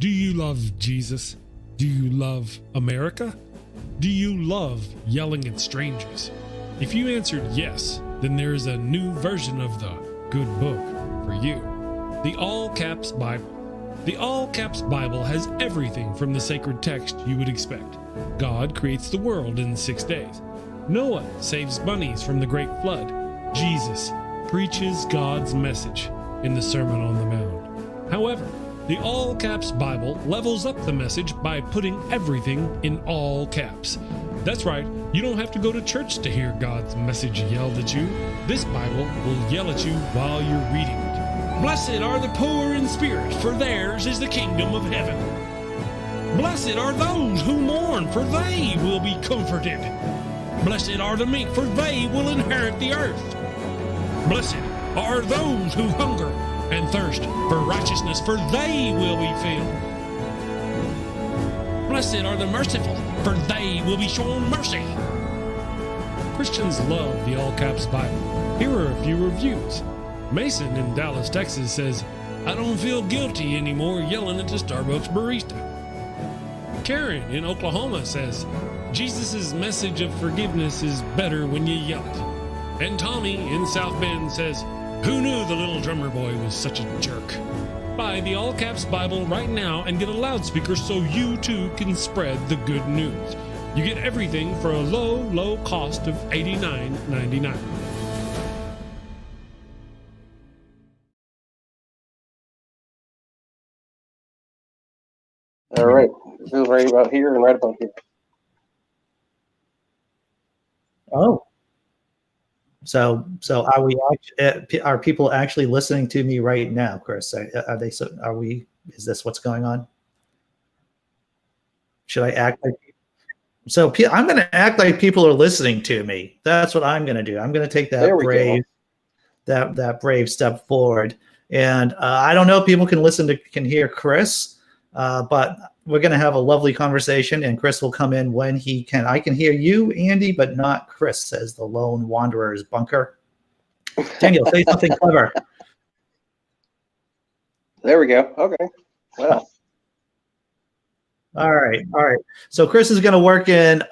Do you love Jesus? Do you love America? Do you love yelling at strangers? If you answered yes, then there is a new version of the good book for you. The All Caps Bible. The All Caps Bible has everything from the sacred text you would expect. God creates the world in 6 days. Noah saves bunnies from the great flood. Jesus preaches God's message in the Sermon on the Mount. However, the All Caps Bible levels up the message by putting everything in all caps. That's right, you don't have to go to church to hear God's message yelled at you. This Bible will yell at you while you're reading it. Blessed are the poor in spirit, for theirs is the kingdom of heaven. Blessed are those who mourn, for they will be comforted. Blessed are the meek, for they will inherit the earth. Blessed are those who hunger and thirst for righteousness, for they will be filled. Blessed are the merciful, for they will be shown mercy. Christians love the All Caps Bible. Here are a few reviews. Mason in Dallas, Texas says, I don't feel guilty anymore yelling at the Starbucks barista. Karen in Oklahoma says, Jesus' message of forgiveness is better when you yell it. And Tommy in South Bend says, who knew the little drummer boy was such a jerk? Buy the All Caps Bible right now and get a loudspeaker so you too can spread the good news. You get everything for a low, low cost of $89.99. All right. It feels right about here and right about here. Oh. So are we? Are people actually listening to me right now, Chris? Are they? Are we? Is this what's going on? Should I act like? So I'm going to act like people are listening to me. That's what I'm going to do. I'm going to take that brave step forward. And I don't know if people can hear Chris, but we're going to have a lovely conversation, and Chris will come in when he can. I can hear you, Andy, but not Chris, says the lone wanderer's bunker. Daniel, say something clever. There we go. Okay. Wow. All right. So Chris is going to work in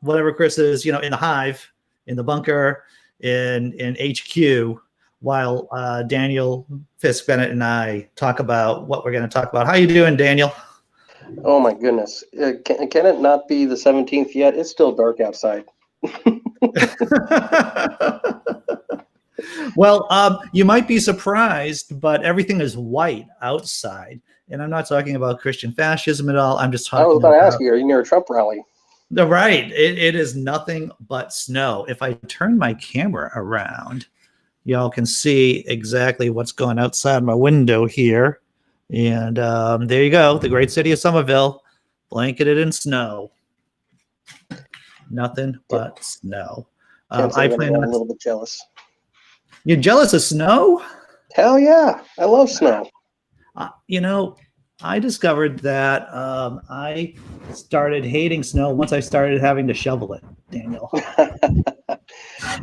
whatever Chris is, in the hive, in the bunker, in HQ, while Daniel Fisk Bennett and I talk about what we're going to talk about. How you doing, Daniel? Oh my goodness. Can it not be the 17th yet? It's still dark outside. Well, you might be surprised, but everything is white outside. And I'm not talking about Christian fascism at all. I'm just talking about... I was going to ask you, are you near a Trump rally? Right. It is nothing but snow. If I turn my camera around, y'all can see exactly what's going outside my window here. And there you go. The great city of Somerville, blanketed in snow. Nothing but snow. I plan on... a little bit jealous. You're jealous of snow? Hell yeah. I love snow. I discovered that I started hating snow once I started having to shovel it, Daniel.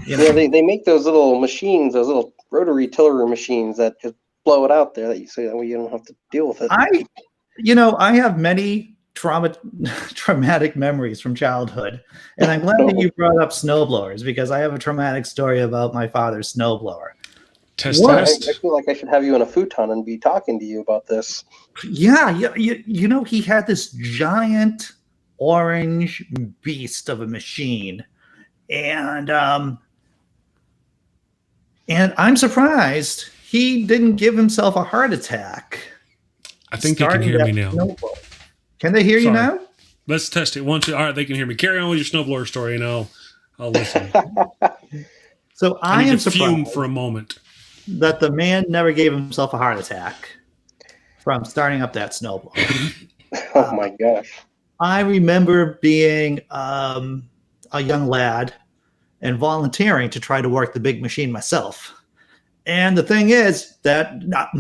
Yeah, they make those little machines, those little rotary tiller machines that just blow it out there so that way you don't have to deal with it. I have many traumatic memories from childhood, and I'm glad that you brought up snowblowers because I have a traumatic story about my father's snowblower. I feel like I should have you in a futon and be talking to you about this. Yeah, he had this giant orange beast of a machine, and I'm surprised he didn't give himself a heart attack. I think they can hear me now. Can they hear you now? Let's test it. 1, 2. All right, they can hear me. Carry on with your snowblower story, and I'll listen. So I am surprised fume for a moment that the man never gave himself a heart attack from starting up that snowblower. Oh my gosh. I remember being a young lad and volunteering to try to work the big machine myself. And the thing is that, not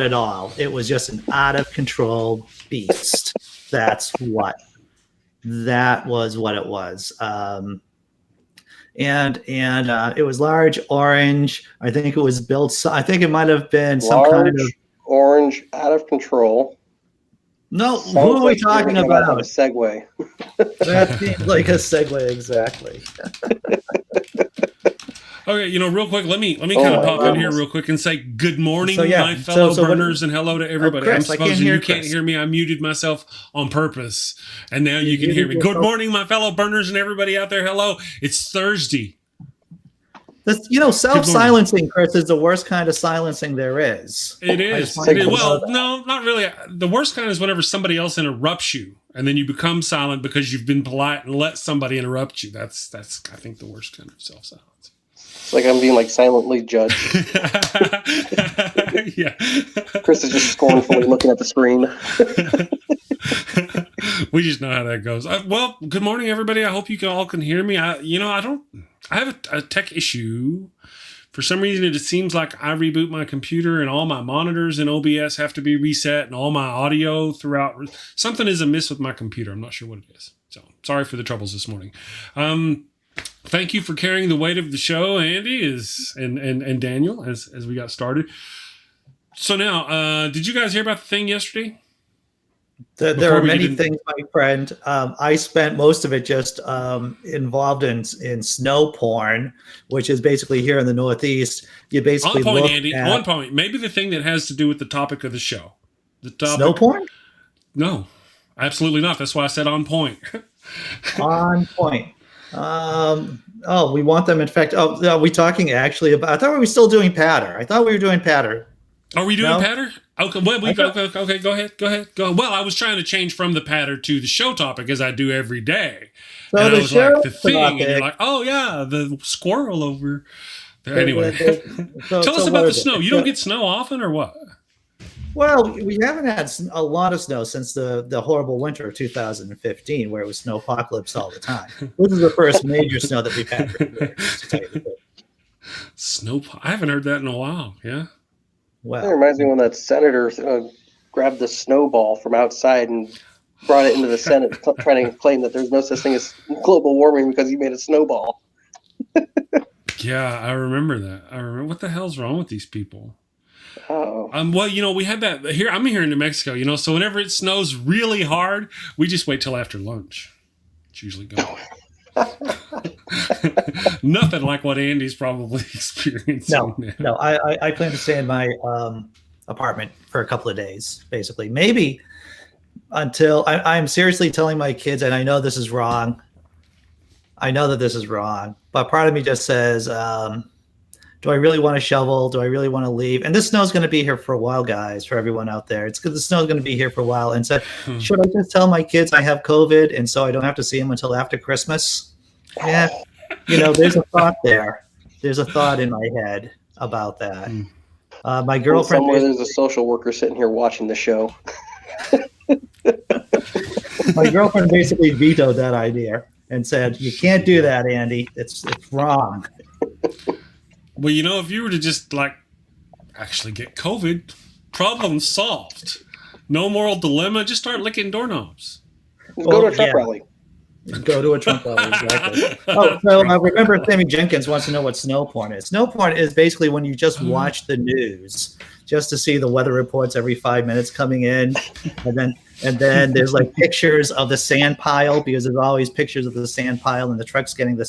at all. It was just an out of control beast. That was what it was. And it was large orange. I think it was built. I think it might have been some kind of orange, out of control. No, who are we talking about? A segue. That seems like a segue, exactly. Okay, real quick, let me kind of pop in here real quick and say good morning, my fellow burners, and hello to everybody. Chris, I'm supposing you can't hear me. I muted myself on purpose, and now you can hear me. Good morning, my fellow burners and everybody out there. Hello, it's Thursday. Self-silencing, Chris, is the worst kind of silencing there is. It is. Well, no, not really. The worst kind is whenever somebody else interrupts you, and then you become silent because you've been polite and let somebody interrupt you. That's I think the worst kind of self-silence. It's like I'm being silently judged. Yeah. Chris is just scornfully looking at the screen. We just know how that goes. Well, good morning, everybody. I hope you all can hear me. I have a tech issue. For some reason, it seems like I reboot my computer and all my monitors in OBS have to be reset and all my audio throughout. Something is amiss with my computer. I'm not sure what it is. So sorry for the troubles this morning. Thank you for carrying the weight of the show, Andy, and Daniel, as we got started. So now, did you guys hear about the thing yesterday? There are many things, my friend. I spent most of it just involved in snow porn, which is basically here in the Northeast. You basically on point, Andy. On point. Maybe the thing that has to do with the topic of the show. The topic, snow porn? No, absolutely not. That's why I said on point. On point. We want them. In fact, are we talking actually about? I thought we were still doing patter. I thought we were doing patter. Are we doing patter? Okay, okay, go ahead. Well, I was trying to change from the patter to the show topic as I do every day. So and the I was show like, the thing, and you're like, oh yeah, the squirrel over there. Anyway, tell us about the snow. You don't get snow often, or what? Well, we haven't had a lot of snow since the horrible winter of 2015, where it was snowpocalypse all the time. This is the first major snow that we've had for years, to tell you the truth. I haven't heard that in a while. Yeah. Well, it reminds me when that senator grabbed the snowball from outside and brought it into the Senate, trying to claim that there's no such thing as global warming because he made a snowball. Yeah, I remember that. I remember. What the hell's wrong with these people? Oh. Well, we had that here. I'm here in New Mexico, so whenever it snows really hard, we just wait till after lunch. It's usually good. Nothing like what Andy's probably experiencing. No. I plan to stay in my apartment for a couple of days, basically. Maybe until I'm seriously telling my kids, and I know this is wrong. I know that this is wrong, but part of me just says, do I really want to shovel? Do I really want to leave? And this snow's going to be here for a while, guys, for everyone out there. It's good. The snow's going to be here for a while. And so should I just tell my kids I have COVID and so I don't have to see them until after Christmas? Yeah. There's a thought there. There's a thought in my head about that. My girlfriend. Somewhere there's a social worker sitting here watching the show. My girlfriend basically vetoed that idea and said, you can't do that, Andy. It's wrong. Well, if you were to just actually get COVID, problem solved. No moral dilemma. Just start licking doorknobs. Go to a Trump rally. Go to a Trump rally, exactly. So I remember Sammy Jenkins wants to know what snow porn is. Snow porn is basically when you just watch the news just to see the weather reports every 5 minutes coming in, and then there's pictures of the sand pile because there's always pictures of the sand pile and the trucks getting the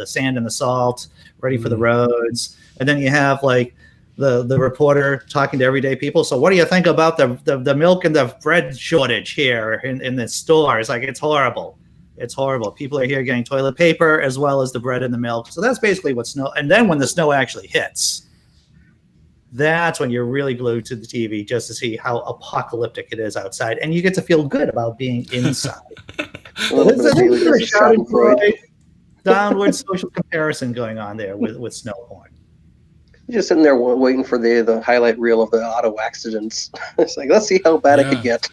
sand and the salt ready for the roads, and then you have the reporter talking to everyday people. So what do you think about the milk and the bread shortage here in the stores? It's horrible. It's horrible. People are here getting toilet paper as well as the bread and the milk. So that's basically what snow. And then when the snow actually hits, that's when you're really glued to the TV just to see how apocalyptic it is outside, and you get to feel good about being inside. Downward social comparison going on there with snow porn. You're just sitting there waiting for the highlight reel of the auto accidents. It's let's see how bad it could get.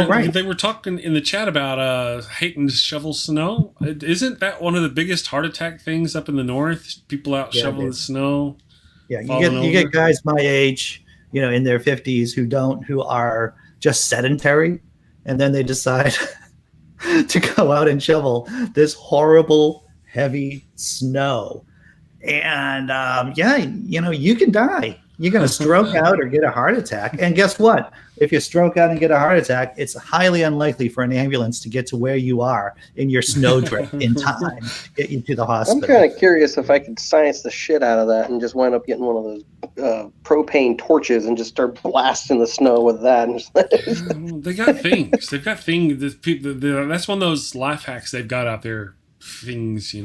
Right. They were talking in the chat about hating to shovel snow. Isn't that one of the biggest heart attack things up in the north? People out shoveling the snow. Yeah, you get guys my age, in their 50s who are just sedentary, and then they decide to go out and shovel this horrible heavy snow. And you can die. You're going to stroke out or get a heart attack. And guess what? If you stroke out and get a heart attack, it's highly unlikely for an ambulance to get to where you are in your snowdrift in time to get you to the hospital. I'm kind of curious if I could science the shit out of that and just wind up getting one of those propane torches and just start blasting the snow with that. And they got things. They've got things. That's one of those life hacks they've got out there. Things, I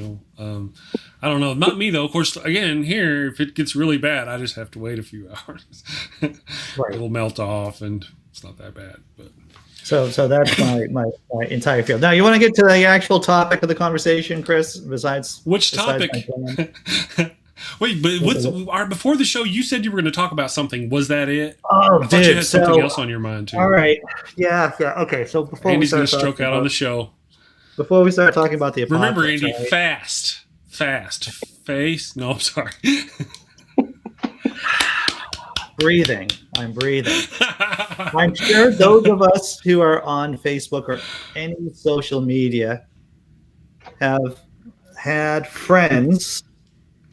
don't know. Not me though. Of course, again, here, if it gets really bad, I just have to wait a few hours. Right. It'll melt off, and it's not that bad. But so that's my entire field. Now, you want to get to the actual topic of the conversation, Chris? Which topic? Wait, but before the show, you said you were going to talk about something. Was that it? Oh, I thought you had something else on your mind too. All right. Yeah. Okay. So before Andy's going to stroke out on the show. Before we start talking about the apocalypse, remember, Andy, right? fast, face. No, I'm sorry. Breathing. I'm breathing. I'm sure those of us who are on Facebook or any social media have had friends,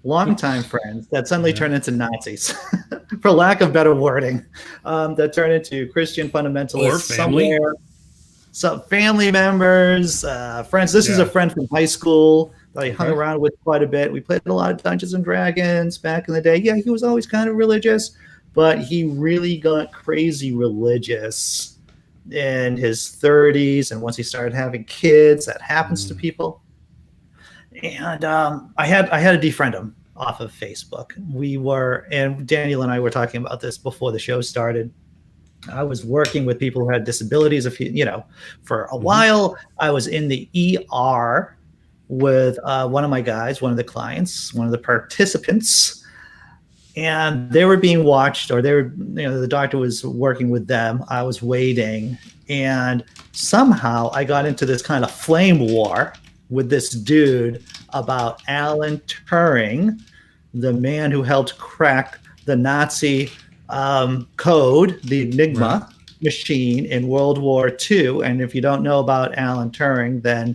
longtime friends, that suddenly turn into Nazis, for lack of better wording, that turn into Christian fundamentalists or family. Somewhere. Some family members, friends. This is a friend from high school that I hung around with quite a bit. We played a lot of Dungeons and Dragons back in the day. Yeah, he was always kind of religious, but he really got crazy religious in his 30s. And once he started having kids, that happens to people. And I had to defriend him off of Facebook. And Daniel and I were talking about this before the show started. I was working with people who had disabilities, for a while. I was in the ER with one of my guys, one of the clients, one of the participants, and they were being watched, or the doctor was working with them. I was waiting, and somehow I got into this kind of flame war with this dude about Alan Turing, the man who helped crack the Nazi code, the Enigma machine in World War II. And if you don't know about Alan Turing, then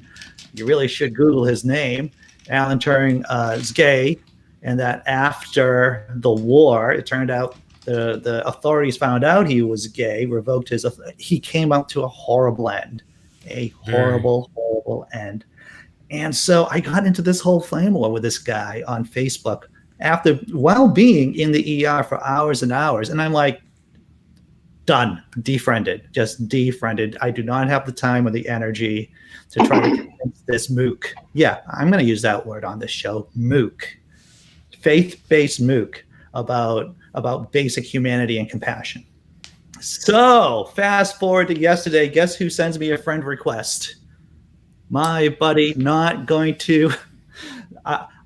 you really should Google his name. Alan Turing is gay, and that after the war, it turned out the authorities found out he was gay, revoked his. He came out to a horrible end, horrible end. And so I got into this whole flame war with this guy on Facebook while being in the ER for hours and hours. And I'm like, done, defriended, just defriended. I do not have the time or the energy to try to convince this mook. Yeah, I'm going to use that word on this show, mook, faith-based mook about basic humanity and compassion. So fast forward to yesterday, guess who sends me a friend request? My buddy, not going to...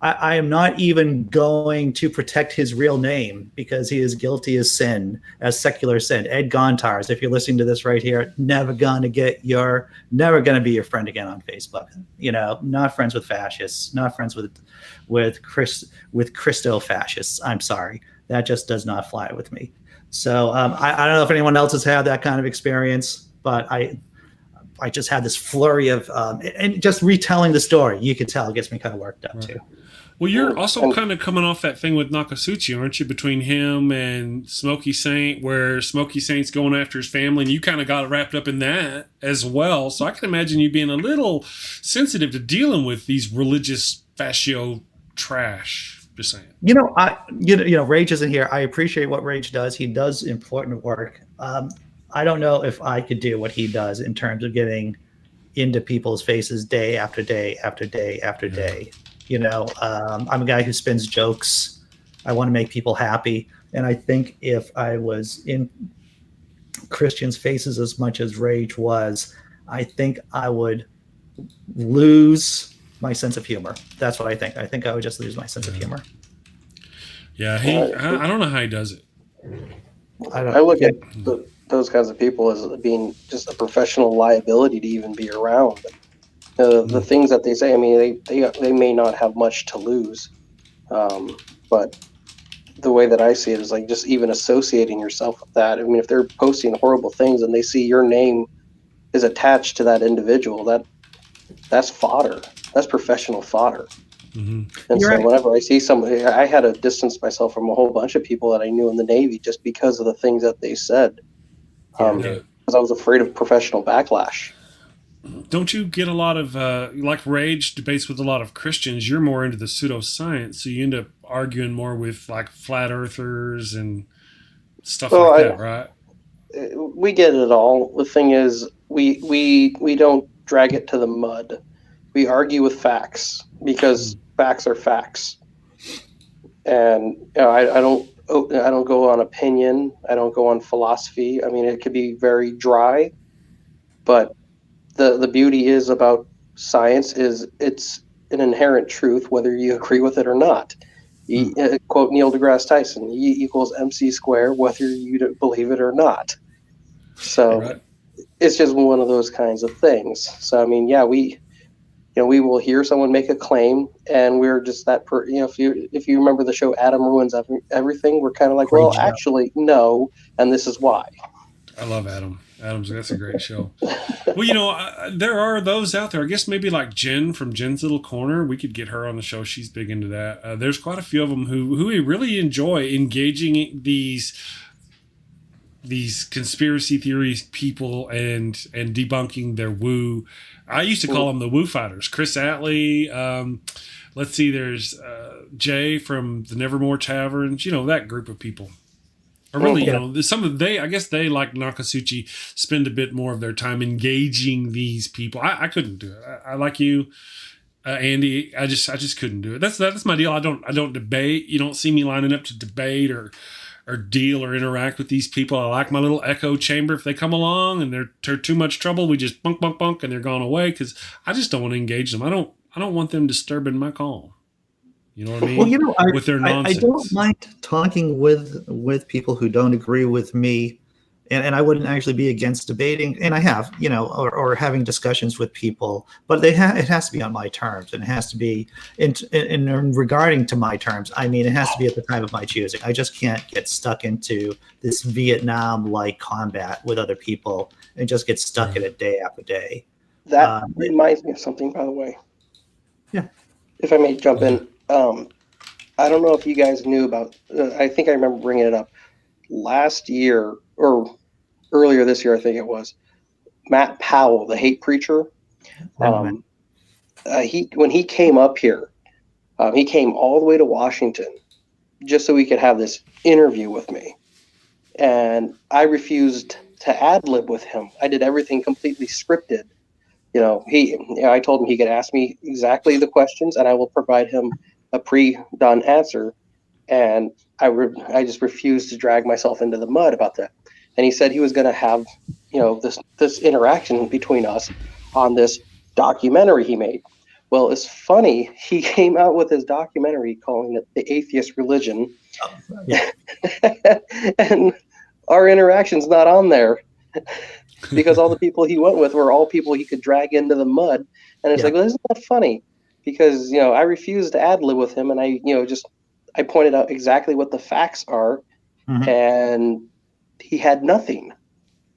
I am not even going to protect his real name because he is guilty as sin, as secular sin. Ed Gontars, if you're listening to this right here, never going to be your friend again on Facebook. Not friends with fascists, not friends with Christo fascists. I'm sorry, that just does not fly with me. So I don't know if anyone else has had that kind of experience, but I just had this flurry of and just retelling the story. You can tell it gets me kind of worked up too. Well, you're also kind of coming off that thing with Nokasuchi, aren't you? Between him and Smokey Saint, where Smokey Saint's going after his family, and you kind of got wrapped up in that as well. So I can imagine you being a little sensitive to dealing with these religious fascio trash. Just saying. Rage isn't here. I appreciate what Rage does. He does important work. I don't know if I could do what he does in terms of getting into people's faces day after day after day after day. I'm a guy who spins jokes. I want to make people happy. And I think if I was in Christians' faces as much as Rage was, I think I would lose my sense of humor. That's what I think. I think I would just lose my sense of humor. Yeah, I don't know how he does it. I look at those kinds of people as being just a professional liability to even be around. The things that they say, I mean, they may not have much to lose, but the way that I see it is like just even associating yourself with that. I mean, if they're posting horrible things and they see your name is attached to that individual, that's fodder. That's professional fodder. And so whenever I see somebody, I had to distance myself from a whole bunch of people that I knew in the Navy just because of the things that they said. Because I was afraid of professional backlash. Don't you get a lot of, like Rage debates with a lot of Christians? You're more into the pseudoscience, so you end up arguing more with like flat earthers and stuff that, right? We get it all. The thing is, we don't drag it to the mud. We argue with facts because facts are facts. And I don't go on opinion. I don't go on philosophy. I mean, it could be very dry, but the beauty is about science is it's an inherent truth, whether you agree with it or not. Quote Neil deGrasse Tyson: E equals MC squared, whether you believe it or not. So it's just one of those kinds of things. So I mean, we will hear someone make a claim, and we're just that. If you remember the show Adam Ruins Everything, we're kind of like, well, actually, no, and this is why. I love Adam. That's a great show. Well, there are those out there. I guess maybe like Jen from Jen's Little Corner. We could get her on the show. She's big into that. There's quite a few of them who really enjoy engaging these conspiracy theories people and debunking their woo. I used to call them the woo fighters. Chris Atlee. Let's see. There's Jay from the Nevermore Taverns. That group of people. Or really, I guess they, like Nokasuchi, spend a bit more of their time engaging these people. I couldn't do it. I like you, Andy. I just couldn't do it. That's my deal. I don't debate. You don't see me lining up to debate or deal or interact with these people. I like my little echo chamber. If they come along and they're too much trouble, we just bunk and they're gone away because I just don't want to engage them. I don't want them disturbing my calm. You know what I mean? Well, with their nonsense. I don't mind talking with people who don't agree with me, and I wouldn't actually be against debating. And I have, or having discussions with people, but it has to be on my terms, and it has to be in regarding to my terms. I mean, it has to be at the time of my choosing. I just can't get stuck into this Vietnam-like combat with other people and just get stuck in it day after day. That reminds me of something, by the way. Yeah. If I may jump in. I don't know if you guys knew about, I think I remember bringing it up last year or earlier this year, I think it was, Matt Powell, the hate preacher. When he came up here, he came all the way to Washington just so he could have this interview with me. And I refused to ad-lib with him. I did everything completely scripted. I told him he could ask me exactly the questions and I will provide him a pre-done answer, and I just refused to drag myself into the mud about that. And he said he was going to have, this interaction between us on this documentary he made. Well, it's funny. He came out with his documentary calling it The Atheist Religion, and our interaction's not on there because all the people he went with were all people he could drag into the mud. And it's like, well, isn't that funny? Because, I refused to ad-lib with him, and I pointed out exactly what the facts are, and he had nothing.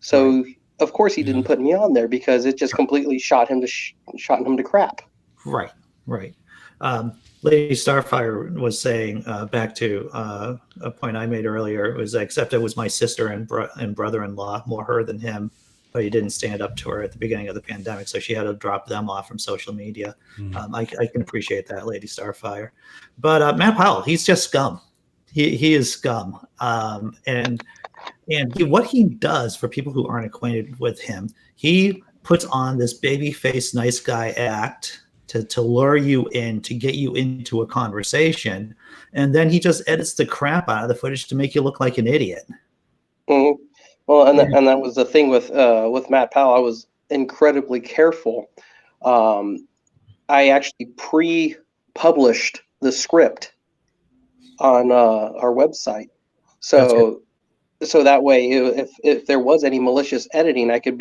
So, of course, he didn't put me on there because it just completely shot him to crap. Right. Lady Starfire was saying, back to a point I made earlier, it was except it was my sister and brother-in-law, more her than him. But he didn't stand up to her at the beginning of the pandemic, so she had to drop them off from social media. I can appreciate that, Lady Starfire. But Matt Powell, he's just scum. He is scum. And what he does for people who aren't acquainted with him, he puts on this baby-faced nice guy act to lure you in, to get you into a conversation, and then he just edits the crap out of the footage to make you look like an idiot. Mm-hmm. Well, and that was the thing with Matt Powell. I was incredibly careful. I actually pre-published the script on our website, so that way, if there was any malicious editing, I could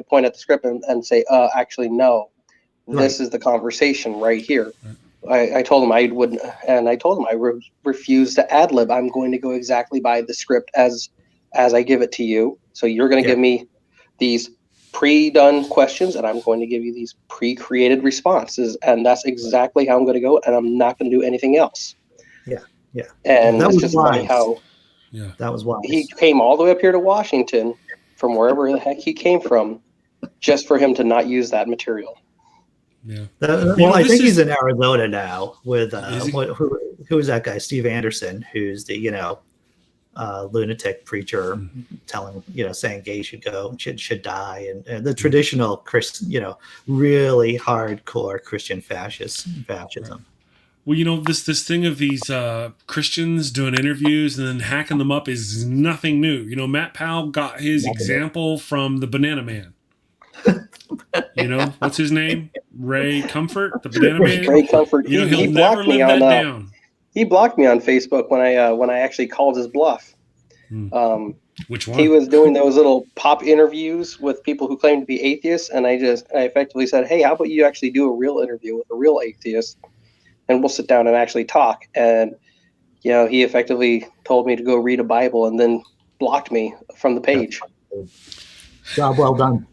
point at the script and say, actually, no, this is the conversation right here. I told him I wouldn't, and I told him I refuse to ad lib. I'm going to go exactly by the script as I give it to you. So you're going to give me these pre-done questions, and I'm going to give you these pre-created responses, and that's exactly how I'm going to go, and I'm not going to do anything else. Yeah. And that it's was just wise. funny how That was wise. he came all the way up here to Washington from wherever the heck he came from, just for him to not use that material. Yeah. I think he's in Arizona now with who is that guy? Steve Anderson, who's the lunatic preacher telling saying gays should die, and the traditional really hardcore Christian fascism. Right. Well, this thing of these Christians doing interviews and then hacking them up is nothing new. Matt Powell got his example from the Banana Man. What's his name? Ray Comfort, the Banana Man. Ray Comfort. He blocked me on down. He blocked me on Facebook when I actually called his bluff. Which one? He was doing those little pop interviews with people who claim to be atheists, and I effectively said, "Hey, how about you actually do a real interview with a real atheist, and we'll sit down and actually talk." And he effectively told me to go read a Bible, and then blocked me from the page. Job well done.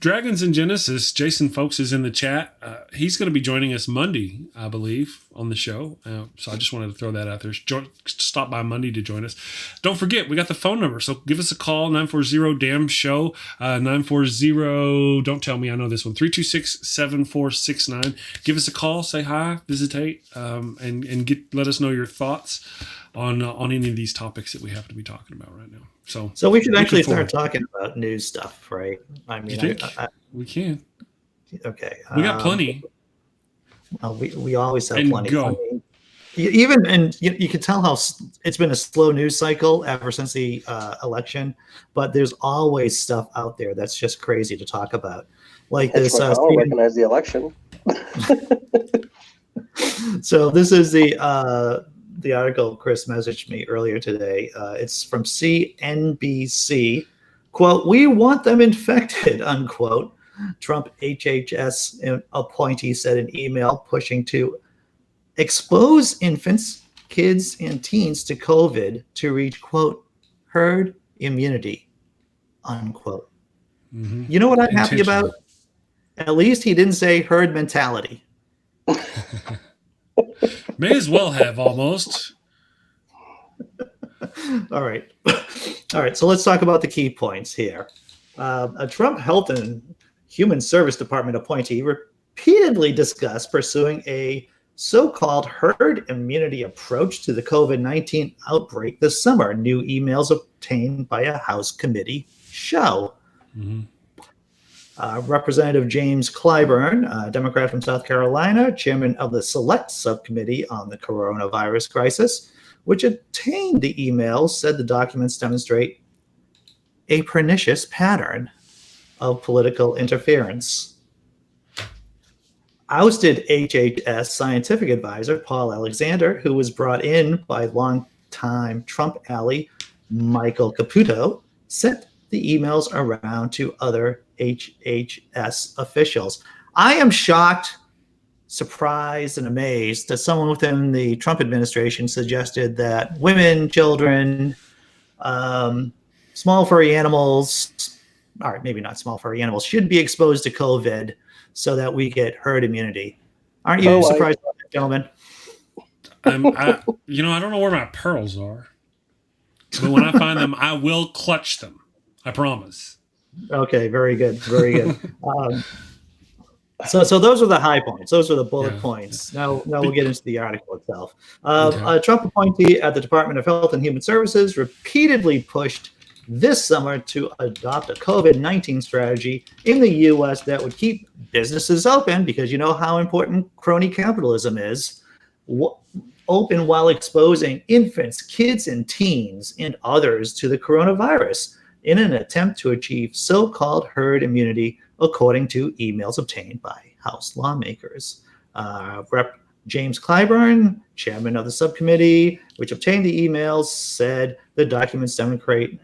Dragons in Genesis, Jason Folks is in the chat. He's going to be joining us Monday, I believe, on the show. So I just wanted to throw that out there. Stop by Monday to join us. Don't forget, we got the phone number. So give us a call, 940-DAMN-SHOW, 940, don't tell me I know this one, 326-7469. Give us a call, say hi, visitate, and let us know your thoughts on any of these topics that we happen to be talking about right now. So we should actually start talking about news stuff, right? I mean, we can. Okay, we got plenty. We always have plenty. Go. I mean, you can tell how it's been a slow news cycle ever since the election, but there's always stuff out there that's just crazy to talk about. Like this. I don't recognize the election. So this is the article Chris messaged me earlier today. It's from CNBC. Quote, "We want them infected," unquote. Trump HHS appointee said in email pushing to expose infants, kids, and teens to COVID to reach, quote, herd immunity, unquote. Mm-hmm. You know what I'm happy about? At least he didn't say herd mentality. May as well have, almost. All right. So let's talk about the key points here. A Trump Health and Human Service Department appointee repeatedly discussed pursuing a so-called herd immunity approach to the COVID-19 outbreak this summer. New emails obtained by a House committee show. Mm-hmm. Representative James Clyburn, a Democrat from South Carolina, chairman of the Select Subcommittee on the Coronavirus Crisis, which obtained the emails, said the documents demonstrate a pernicious pattern of political interference. Ousted HHS scientific advisor Paul Alexander, who was brought in by longtime Trump ally Michael Caputo, sent the emails around to other HHS officials. I am shocked, surprised, and amazed that someone within the Trump administration suggested that women, children, small furry animals, all right, maybe not small furry animals, should be exposed to COVID so that we get herd immunity. Aren't you surprised about that, gentlemen? I don't know where my pearls are, but when I find them, I will clutch them. I promise. Okay, very good. Very good. So those are the high points. Those are the bullet points. Now we'll get into the article itself. A Trump appointee at the Department of Health and Human Services repeatedly pushed this summer to adopt a COVID-19 strategy in the U.S. that would keep businesses open, because you know how important crony capitalism is, open while exposing infants, kids, and teens and others to the coronavirus in an attempt to achieve so-called herd immunity, according to emails obtained by House lawmakers. Rep. James Clyburn, chairman of the subcommittee, which obtained the emails, said the documents demonstrate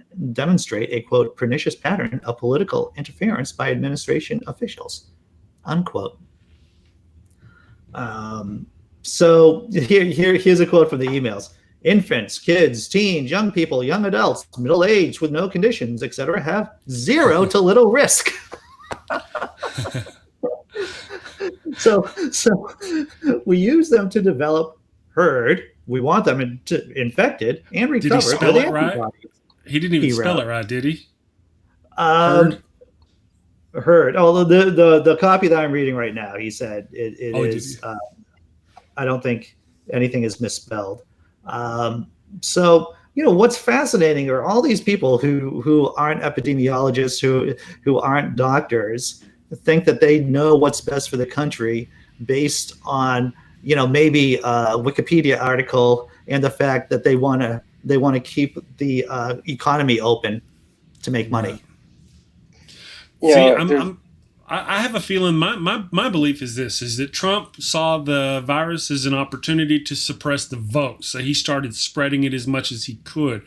a, quote, pernicious pattern of political interference by administration officials, unquote. So here's a quote from the emails. infants, kids, teens, young people, young adults, middle age with no conditions, etc., have zero to little risk. So we use them to develop herd. We want them infected and recovered. Did he spell it right? He didn't even spell it right, did he? Herd. Oh, the copy that I'm reading right now, he said it is. I don't think anything is misspelled. So what's fascinating are all these people who aren't epidemiologists, who aren't doctors, think that they know what's best for the country based on maybe a Wikipedia article and the fact that they want to keep the economy open to make money. See, I have a feeling my belief is this, is that Trump saw the virus as an opportunity to suppress the vote. So he started spreading it as much as he could.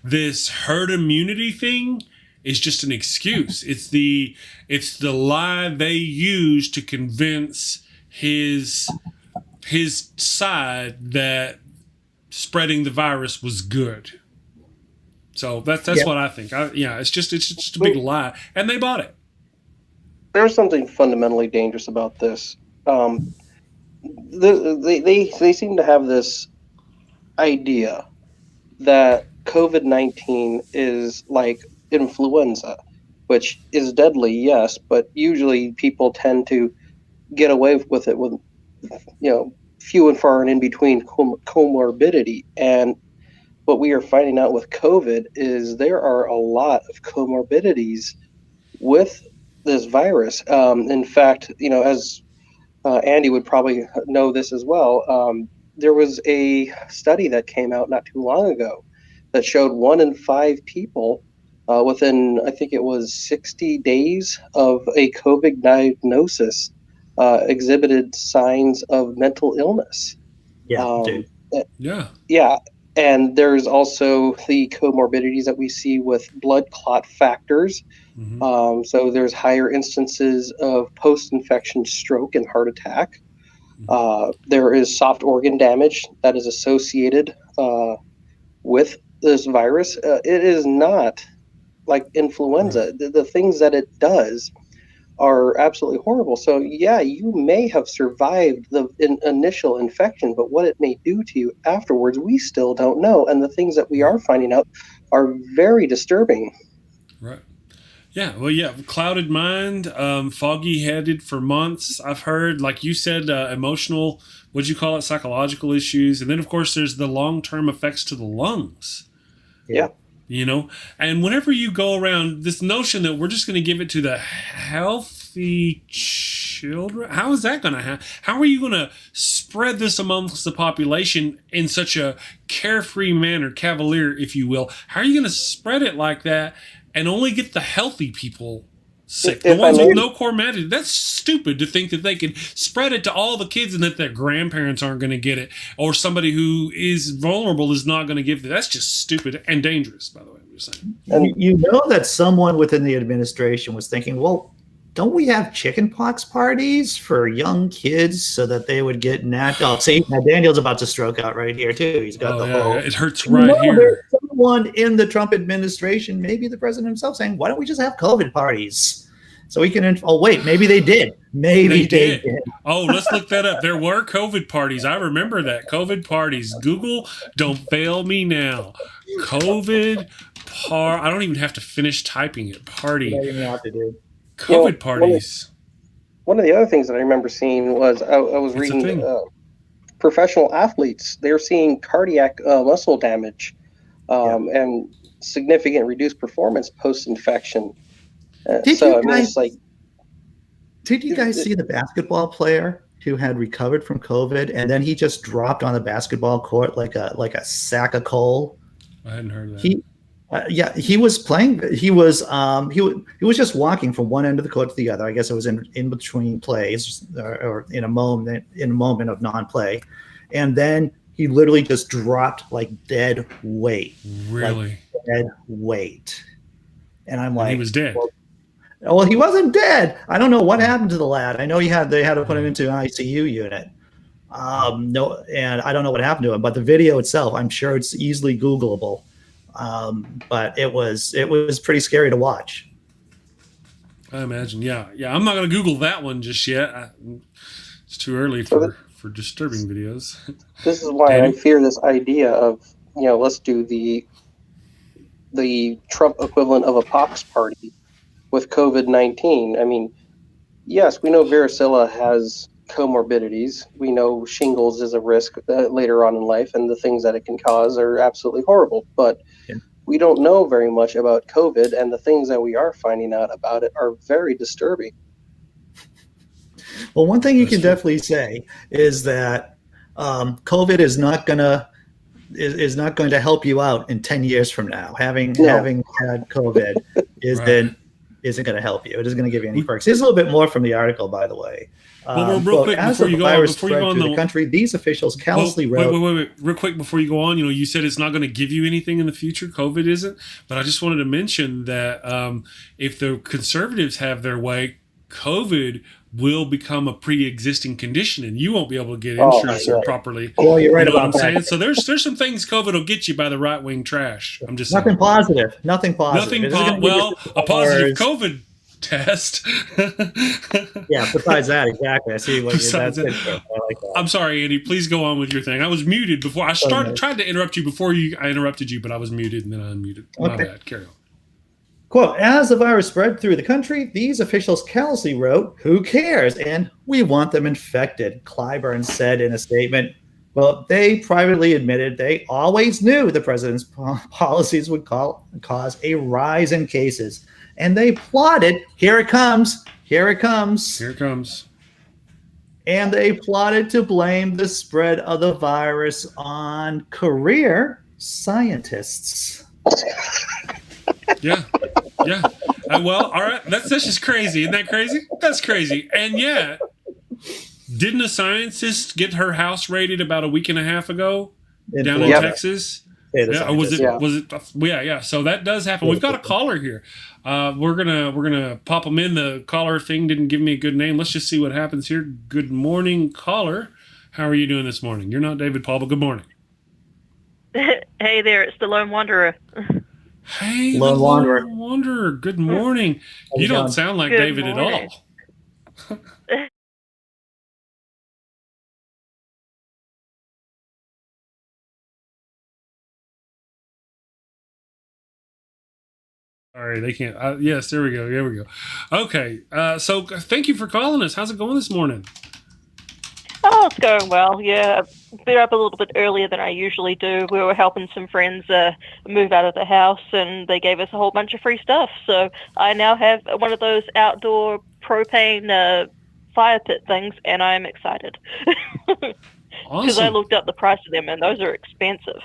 This herd immunity thing is just an excuse. It's the lie they use to convince his side that spreading the virus was good. So that's what I think. It's just a big lie, and they bought it. There's something fundamentally dangerous about this. They seem to have this idea that COVID-19 is like influenza, which is deadly, yes, but usually people tend to get away with it with few and far and in between comorbidity. And what we are finding out with COVID is there are a lot of comorbidities with this virus. In fact, as Andy would probably know this as well, there was a study that came out not too long ago that showed 1 in 5 people within, I think it was 60 days of a COVID diagnosis exhibited signs of mental illness. Yeah. And there's also the comorbidities that we see with blood clot factors. Mm-hmm. So there's higher instances of post-infection stroke and heart attack. There is soft organ damage that is associated with this virus. It is not like influenza. Right. The things that it does are absolutely horrible. So yeah, you may have survived the initial infection, but what it may do to you afterwards, we still don't know. And the things that we are finding out are very disturbing. Right. Yeah. Well, yeah. Clouded mind, foggy headed for months. I've heard, like you said, emotional, what'd you call it? Psychological issues. And then of course there's the long-term effects to the lungs. Yeah. And whenever you go around this notion that we're just going to give it to the healthy children, how is that going to happen? How are you going to spread this amongst the population in such a carefree manner, cavalier, if you will? How are you going to spread it like that and only get the healthy people sick? The ones with no comorbidity. That's stupid to think that they can spread it to all the kids and that their grandparents aren't going to get it, or somebody who is vulnerable is not going to give it. That's just stupid and dangerous, by the way. I'm just saying. And that someone within the administration was thinking, well, don't we have chickenpox parties for young kids so that they would get natural? See, now Daniel's about to stroke out right here too. He's got whole. It hurts right here. There's someone in the Trump administration, maybe the president himself, saying, "Why don't we just have COVID parties?" So we can. Oh wait, maybe they did. Maybe they did. Oh, let's look that up. There were COVID parties. I remember that. COVID parties. Google, don't fail me now. COVID I don't even have to finish typing it. Party. You don't even have to do. COVID parties. One of the other things that I remember seeing was I was reading professional athletes. They're seeing cardiac muscle damage and significant reduced performance post-infection. Did you guys see the basketball player who had recovered from COVID and then he just dropped on the basketball court like a sack of coal? I hadn't heard of that. He was playing. He was just walking from one end of the court to the other. I guess it was in between plays or in a moment of non-play, and then he literally just dropped like dead weight. Really, like dead weight. And I'm like, he was dead. Well, he wasn't dead. I don't know what happened to the lad. I know they had to put him into an ICU unit. No, and I don't know what happened to him, but the video itself, I'm sure it's easily Googleable. But it was pretty scary to watch. I imagine. Yeah. I'm not going to Google that one just yet. It's too early for disturbing videos. This is why I fear this idea of, let's do the Trump equivalent of a pox party with COVID-19. I mean, yes, we know varicella has comorbidities. We know shingles is a risk later on in life, and the things that it can cause are absolutely horrible. But we don't know very much about COVID, and the things that we are finding out about it are very disturbing. Well, one thing you can definitely say is that COVID is not going to help you out in 10 years from now. Having had COVID isn't going to help you. It isn't going to give you any perks. Here's a little bit more from the article, by the way. Well, real quick as before the you go virus on, through the country, these officials callously wrote. Wait, real quick before you go on. You said it's not going to give you anything in the future. COVID isn't, but I just wanted to mention that if the conservatives have their way, COVID will become a pre-existing condition, and you won't be able to get insurance properly. Well, you're right about what I'm saying. So there's some things COVID will get you by the right-wing trash. I'm just nothing saying. positive. Nothing positive. Well, a positive COVID test. Yeah. Besides that, exactly. I see what you're. That's good. I like that. I'm sorry, Andy. Please go on with your thing. I was muted before I tried to interrupt you before I interrupted you, but I was muted and then I unmuted. My bad. Carry on. Quote, as the virus spread through the country, these officials callously wrote, "Who cares?" and "We want them infected," Clyburn said in a statement. Well, they privately admitted they always knew the president's policies would cause a rise in cases. And they plotted, here it comes. And they plotted to blame the spread of the virus on career scientists. Yeah. Well, all right. That's just crazy. Isn't that crazy? That's crazy. And yeah, didn't a scientist get her house raided about a week and a half ago down in Texas? Yeah, was it? Yeah. So that does happen. We've got a caller here. We're gonna pop them in. The caller thing didn't give me a good name. Let's just see what happens here. Good morning, caller. How are you doing this morning? You're not David Paul, but good morning. Hey there, it's the Lone Wanderer. Hey, Lone Wanderer. Good morning. You don't sound like David at all. Sorry, they can't. Yes, there we go. Okay, so thank you for calling us. How's it going this morning? Oh, it's going well. Yeah, been up a little bit earlier than I usually do. We were helping some friends move out of the house, and they gave us a whole bunch of free stuff. So I now have one of those outdoor propane fire pit things, and I'm excited. Because I looked up the price of them, and those are expensive.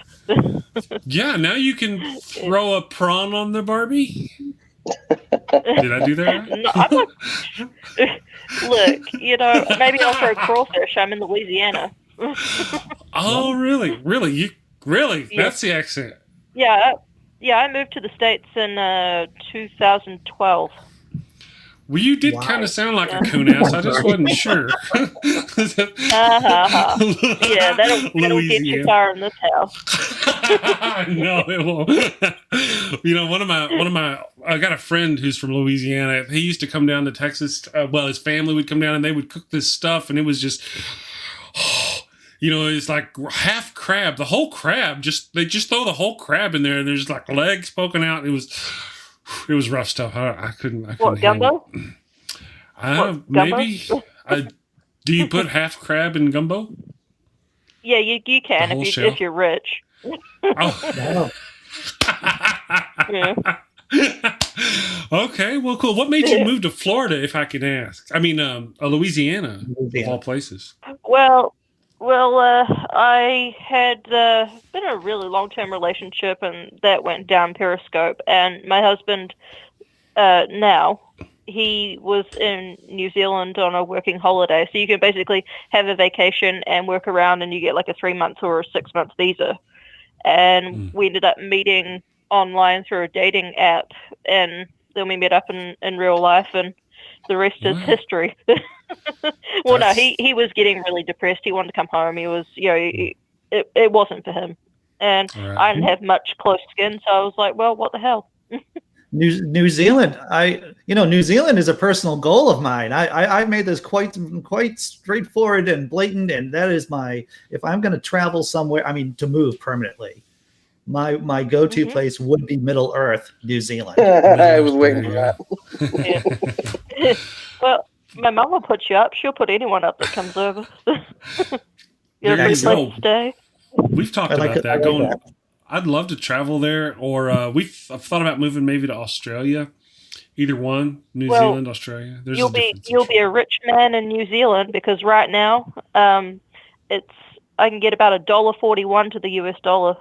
Yeah, now you can throw a prawn on the Barbie. Did I do that? No, I'm not. Look, maybe I'll throw crawfish. I'm in Louisiana. Oh, really? Really? Yeah. That's the accent. Yeah. I moved to the States in 2012. Well, you did kind of sound like a coon ass. I just wasn't sure. Yeah, that'll get you far in this house. No, it won't. I got a friend who's from Louisiana. He used to come down to Texas. His family would come down and they would cook this stuff, and it was just, it's like half crab, the whole crab. They just throw the whole crab in there, and there's like legs poking out. It was rough stuff. I couldn't. What, gumbo? Maybe. Do you put half crab in gumbo? Yeah, you can if you're rich. Oh. Yeah. Okay, well, cool. What made you move to Florida, if I can ask? I mean, Louisiana, of all places. Well, I had been in a really long-term relationship, and that went down Periscope. And my husband, now, he was in New Zealand on a working holiday. So you can basically have a vacation and work around, and you get like a 3-month or a 6-month visa. And we ended up meeting online through a dating app, and then we met up in real life. And the rest is history. Well, no, he was getting really depressed. He wanted to come home. He was, it wasn't for him. And I didn't have much close skin, so I was like, well, what the hell? New Zealand, New Zealand is a personal goal of mine. I made this quite straightforward and blatant, and that is if I'm going to travel somewhere, to move permanently, my go-to place would be Middle Earth, New Zealand. I was waiting for that. Yeah. Well, my mom will put you up. She'll put anyone up that comes over. You're a place to stay. We've talked about that. I'd love to travel there, or I've thought about moving maybe to Australia. Either one, New Zealand, Australia. You'll be a rich man in New Zealand, because right now, I can get about $1.41 to the US dollar.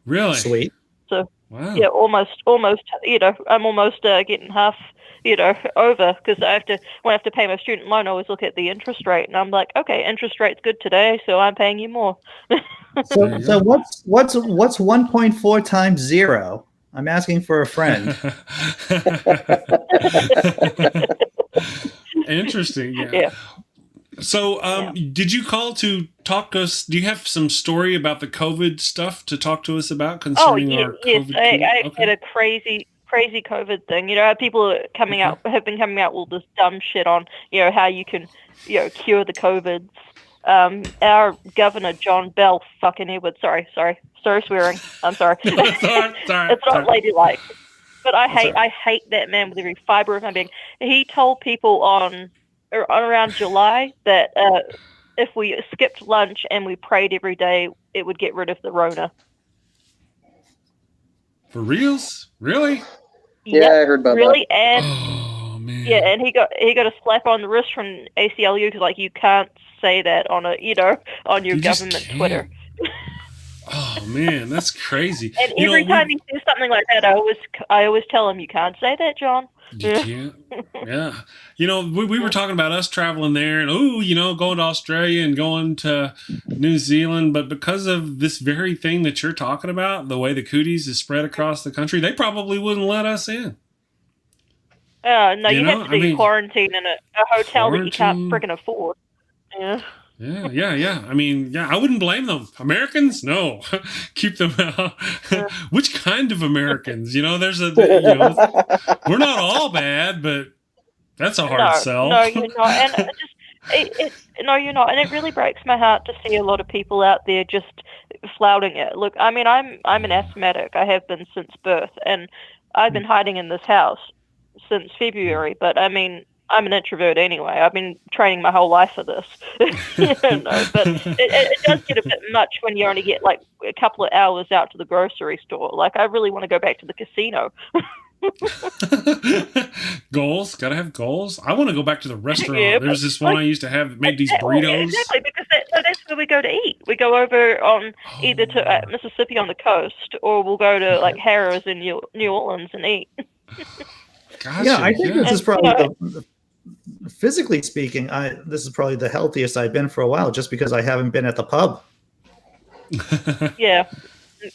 Really? Sweet. So wow. Yeah, almost. I'm almost getting half. Over, because when I have to pay my student loan, I always look at the interest rate, and I'm like, okay, interest rate's good today, so I'm paying you more. So what's 1.4 times 0? I'm asking for a friend. Interesting. Yeah. So, did you call to talk to us? Do you have some story about the COVID stuff to talk to us about concerning our COVID? Yes, I had a crazy COVID thing. People have been coming out with this dumb shit on, how you can, cure the COVIDs. Our governor, John Bell, fucking Edward, sorry swearing. I'm sorry. It's not ladylike. But I hate that man with every fiber of my being. He told people on around July that if we skipped lunch and we prayed every day, it would get rid of the Rona. For reals? Really? Yeah, yep, I heard about really? that. And oh man. Yeah, and he got a slap on the wrist from ACLU because you can't say that on on your government Twitter. Oh man, that's crazy. And every time he says something like that, I always tell him, you can't say that, John. You can't. Yeah. We were talking about us traveling there and going to Australia and going to New Zealand, but because of this very thing that you're talking about, the way the cooties is spread across the country, they probably wouldn't let us in. No, you have to be quarantined in a hotel that you can't freaking afford. Yeah. Yeah. I wouldn't blame them. Americans, no, keep them out. Which kind of Americans? There's we're not all bad, but that's a hard sell. No, you're not. And no, you're not. And it really breaks my heart to see a lot of people out there just flouting it. Look, I'm an asthmatic. I have been since birth, and I've been hiding in this house since February. But I'm an introvert anyway. I've been training my whole life for this. But it does get a bit much when you only get a couple of hours out to the grocery store. I really want to go back to the casino. Goals, gotta have goals. I want to go back to the restaurant. There's this one I used to have that made these burritos. Exactly, because that's where we go to eat. We go over on either to Mississippi on the coast, or we'll go to Harrah's in New Orleans and eat. Gotcha, yeah, I think this is probably physically speaking, this is probably the healthiest I've been for a while, just because I haven't been at the pub. Yeah.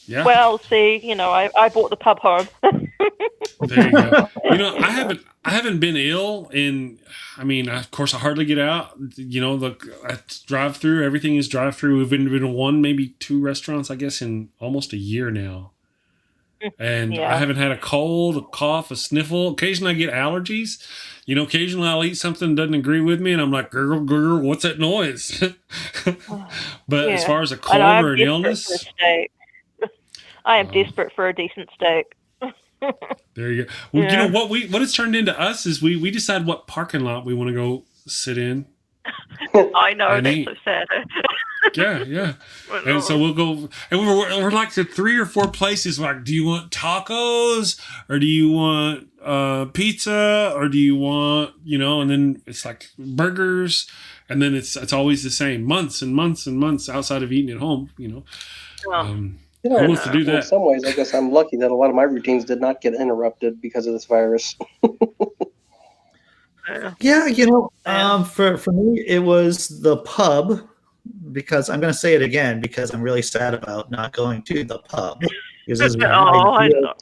Well, see, I bought the pub home. There you go. I haven't been ill of course I hardly get out. Look, I drive through. Everything is drive through. We've been to one, maybe two restaurants, I guess, in almost a year now. And I haven't had a cold, a cough, a sniffle. Occasionally I get allergies. Occasionally I'll eat something that doesn't agree with me, and I'm like, gurgle, gurgle, what's that noise? But as far as a cold or an illness, I am desperate for a decent steak. There you go. Well, what it's turned into us is we decide what parking lot we want to go sit in. I know, that's so sad. Yeah. And so we'll go, and we're like to 3 or 4 places. Do you want tacos, or do you want pizza, or do you want and then it's burgers, and then it's always the same, months and months and months outside of eating at home. Who wants to do that? In some ways, I guess I'm lucky that a lot of my routines did not get interrupted because of this virus. Yeah, for me, it was the pub, because I'm going to say it again, because I'm really sad about not going to the pub. I know.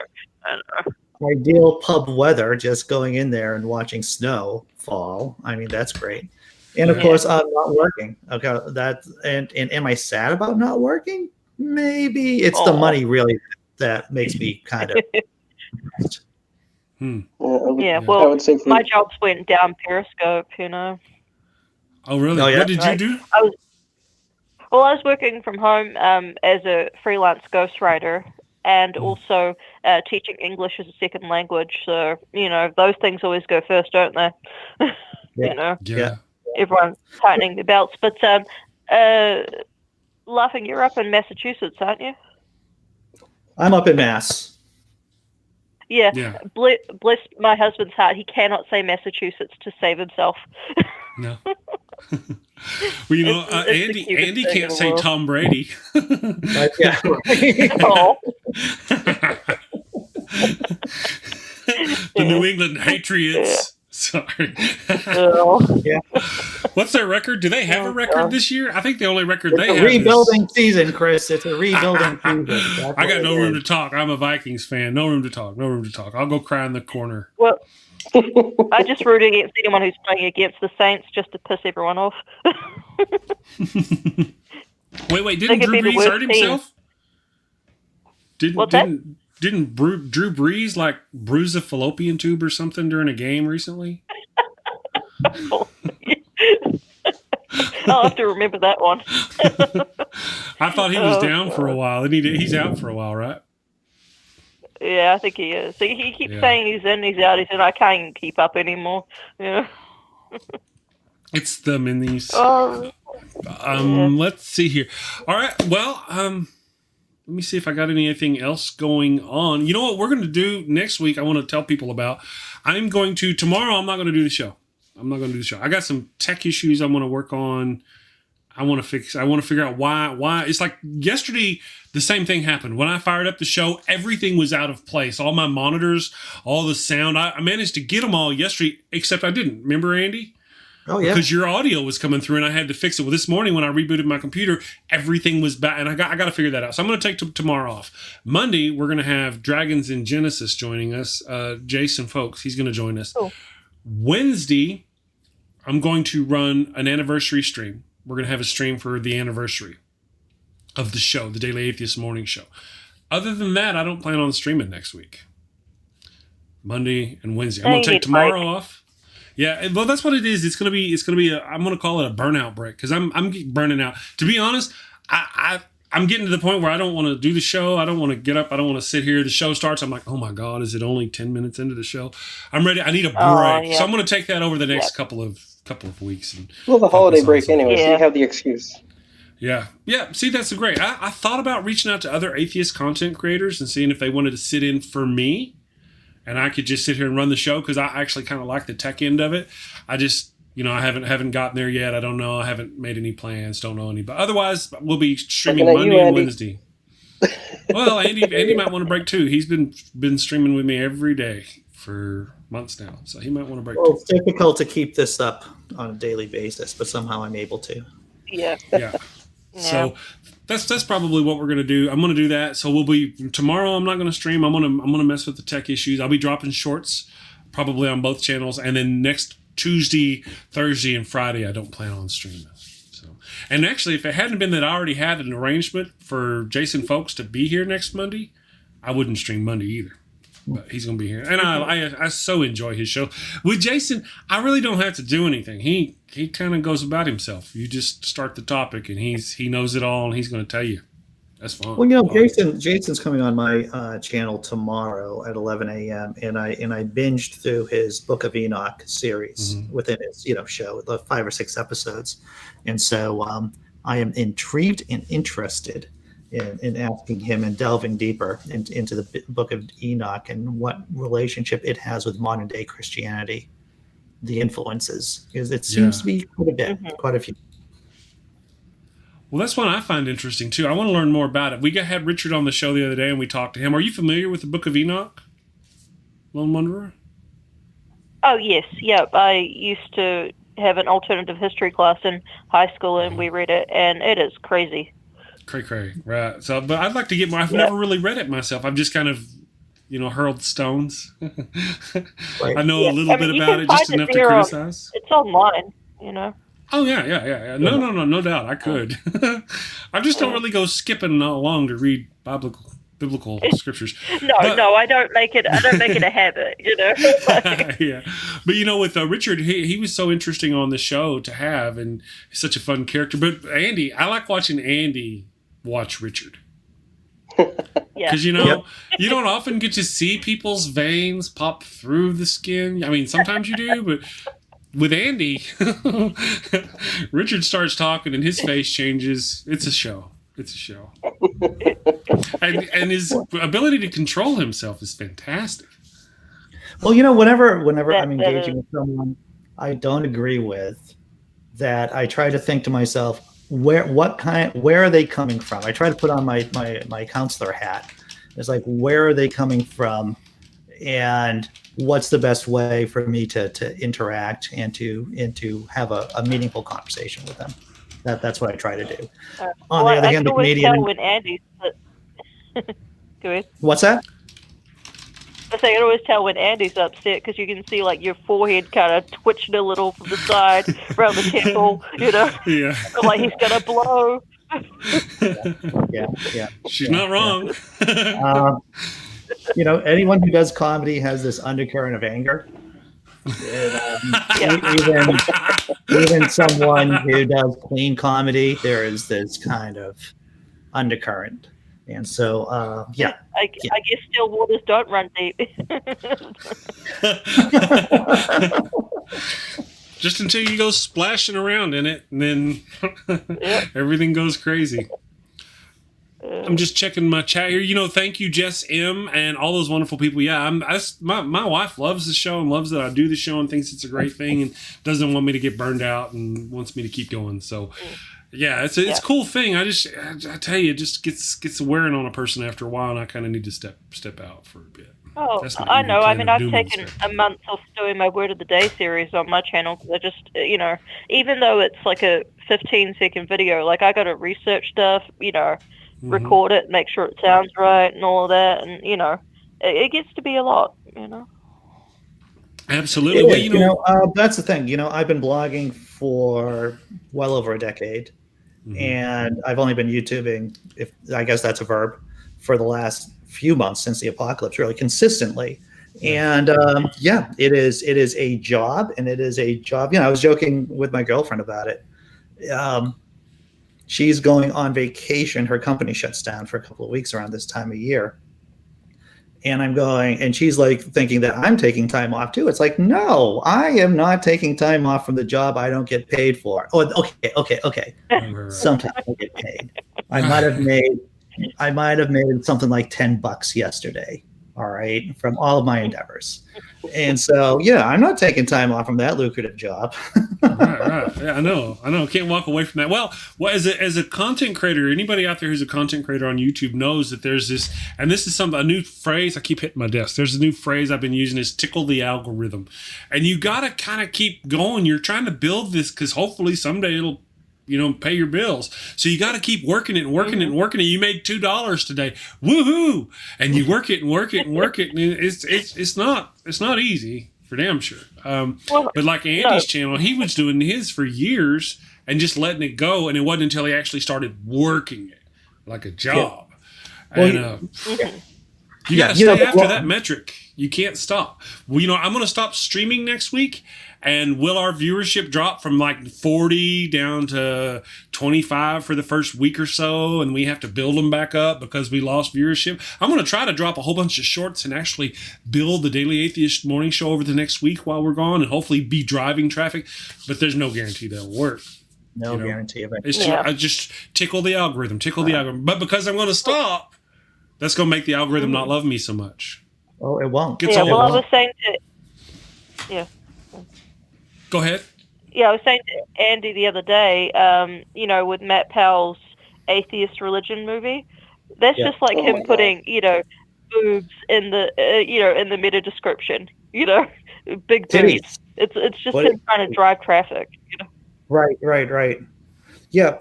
ideal pub weather, just going in there and watching snow fall. I mean, that's great. And of course, I'm not working. Okay, and am I sad about not working? Maybe it's the money really that makes me kind of. Yeah, well, I would say my jobs went down Periscope, Oh, really? Oh, yeah? What did you do? I was working from home as a freelance ghostwriter and also teaching English as a second language. So, those things always go first, don't they? Yeah. Everyone's tightening their belts. But, Laughing, you're up in Massachusetts, aren't you? I'm up in Mass. Yeah. Bless my husband's heart. He cannot say Massachusetts to save himself. No. Well, Andy can't say Tom Brady. The New England Patriots. Sorry. What's their record? Do they have a record this year? I think the only record they have is rebuilding season, Chris. It's a rebuilding season. I got no room to talk. I'm a Vikings fan. No room to talk. I'll go cry in the corner. Well, I just root against anyone who's playing against the Saints just to piss everyone off. Wait, didn't Drew Brees hurt himself? Didn't Drew Brees like bruise a fallopian tube or something during a game recently? I'll have to remember that one. I thought he was down for a while, and he's out for a while, right? Yeah, I think he is. So he keeps saying he's in, he's out, he's in. I can't even keep up anymore. It's the minis. Let's see here. All right. Well, let me see if I got anything else going on. You know what we're going to do next week? I want to tell people about. Tomorrow. I'm not going to do the show. I got some tech issues I want to work on. I want to fix. I want to figure out why. It's like yesterday, the same thing happened. When I fired up the show, everything was out of place. All my monitors, all the sound. I managed to get them all yesterday, except I didn't. Remember, Andy? Oh, yeah. Because your audio was coming through and I had to fix it. Well, this morning when I rebooted my computer, everything was back. And I got to figure that out. So I'm going to take tomorrow off. Monday, we're going to have Dragons in Genesis joining us. Jason Folks, he's going to join us. Oh. Wednesday, I'm going to run an anniversary stream. We're going to have a stream for the anniversary of the show, the Daily Atheist Morning Show. Other than that, I don't plan on streaming next week. Monday and Wednesday. I'm going to take tomorrow off. Yeah, well, that's what it is. It's gonna be. I'm gonna call it a burnout break because I'm burning out. To be honest, I'm getting to the point where I don't want to do the show. I don't want to get up. I don't want to sit here. The show starts. I'm like, oh my god, is it only 10 minutes into the show? I'm ready. I need a break. So I'm gonna take that over the next couple of weeks. And the holiday break anyway. So you have the excuse. Yeah. See, that's great. I thought about reaching out to other atheist content creators and seeing if they wanted to sit in for me. And I could just sit here and run the show because I actually kind of like the tech end of it. I just, I haven't gotten there yet. I don't know. I haven't made any plans. Don't know any. But otherwise, we'll be streaming Monday and Wednesday. Well, Andy might want to break too. He's been streaming with me every day for months now, so he might want to break too. It's difficult to keep this up on a daily basis, but somehow I'm able to. Yeah. So that's probably what we're going to do. I'm going to do that. So we'll be tomorrow. I'm not going to stream. I'm going to mess with the tech issues. I'll be dropping shorts probably on both channels. And then next Tuesday, Thursday, and Friday, I don't plan on streaming. So, and actually, if it hadn't been that I already had an arrangement for Jason Folks to be here next Monday, I wouldn't stream Monday either. But he's going to be here. And I so enjoy his show. With Jason, I really don't have to do anything. He kind of goes about himself. You just start the topic, and he knows it all, and he's going to tell you. That's fun. Well, Jason's coming on my channel tomorrow at 11 a.m. and I binged through his Book of Enoch series within his show, the 5 or 6 episodes, and so I am intrigued and interested in asking him and delving deeper into the Book of Enoch and what relationship it has with modern day Christianity, the influences, because it seems to be quite a few. Well, that's one I find interesting too. I want to learn more about it. We had Richard on the show the other day and we talked to him. Are you familiar with the Book of Enoch, Lone Wanderer? Oh, yes. Yeah, I used to have an alternative history class in high school and we read it, and it is crazy. Cray, right. So, but I'd like to get more. I've never really read it myself. I've just kind of hurled stones. Right. I know a little bit about it, just enough to criticize. It's online, Oh yeah. No doubt. I could. I just don't really go skipping along to read biblical scriptures. No, I don't make it a habit, Yeah, but with Richard, he was so interesting on the show to have, and he's such a fun character. But Andy, I like watching Andy watch Richard. Because you don't often get to see people's veins pop through the skin. I mean, sometimes you do, but with Andy, Richard starts talking and his face changes. It's a show. And his ability to control himself is fantastic. Well, whenever I'm engaging with someone I don't agree with, that I try to think to myself, where are they coming from? I try to put on my counselor hat. It's like, where are they coming from, and what's the best way for me to interact and to have a meaningful conversation with them. That's what I try to do. On the other hand, the comedian. When Andy's go ahead. What's that? I say I can always tell when Andy's upset because you can see like your forehead kind of twitching a little from the side, around the temple, Yeah. Like he's gonna blow. Yeah. She's not wrong. Anyone who does comedy has this undercurrent of anger. Even someone who does clean comedy, there is this kind of undercurrent. And so, I guess still waters don't run deep. Just until you go splashing around in it, and then everything goes crazy. I'm just checking my chat here. Thank you, Jess M, and all those wonderful people. Yeah, my wife loves the show and loves that I do the show and thinks it's a great thing and doesn't want me to get burned out and wants me to keep going. So, yeah, it's a cool thing. I tell you, it just gets wearing on a person after a while, and I kind of need to step out for a bit. Oh, I know. I mean, I've taken a month off doing my Word of the Day series on my channel because I just, even though it's like a 15-second video, like I got to research stuff, record it, make sure it sounds right and all of that. And, it gets to be a lot, Absolutely. That's the thing. I've been blogging for well over a decade, and I've only been YouTubing, if I guess that's a verb, for the last few months since the apocalypse, really consistently. And it is a job, and it is a job. I was joking with my girlfriend about it. She's going on vacation. Her company shuts down for a couple of weeks around this time of year. And I'm going, and she's like thinking that I'm taking time off too. It's like, no, I am not taking time off from the job I don't get paid for. Oh, okay. Sometimes I get paid. I might have made something like $10 yesterday. All right, from all of my endeavors. And so, I'm not taking time off from that lucrative job. Right. Yeah, I know. Can't walk away from that. Well, as a content creator, anybody out there who's a content creator on YouTube knows that there's this, and this is a new phrase. I keep hitting my desk. There's a new phrase I've been using is tickle the algorithm. And you got to kind of keep going. You're trying to build this because hopefully someday it'll pay your bills. So you got to keep working it and working it and working it. You made $2 today. Woohoo! And you work it and work it and work it. And it's not easy for damn sure. But like Andy's channel, he was doing his for years and just letting it go. And it wasn't until he actually started working it like a job. Yeah. And you got to stay after that metric. You can't stop. Well, I'm going to stop streaming next week. And will our viewership drop from like 40 down to 25 for the first week or so? And we have to build them back up because we lost viewership. I'm going to try to drop a whole bunch of shorts and actually build the Daily Atheist Morning Show over the next week while we're gone and hopefully be driving traffic. But there's no guarantee that'll work. No guarantee of it. It's just, I just tickle the algorithm. But because I'm going to stop, that's going to make the algorithm not love me so much. Oh, it won't. I was saying Go ahead. Yeah, I was saying to Andy the other day, with Matt Powell's Atheist Religion movie, that's just like him putting, boobs in the, in the meta description, big boobs. It's just him trying to drive traffic. Right. Yeah.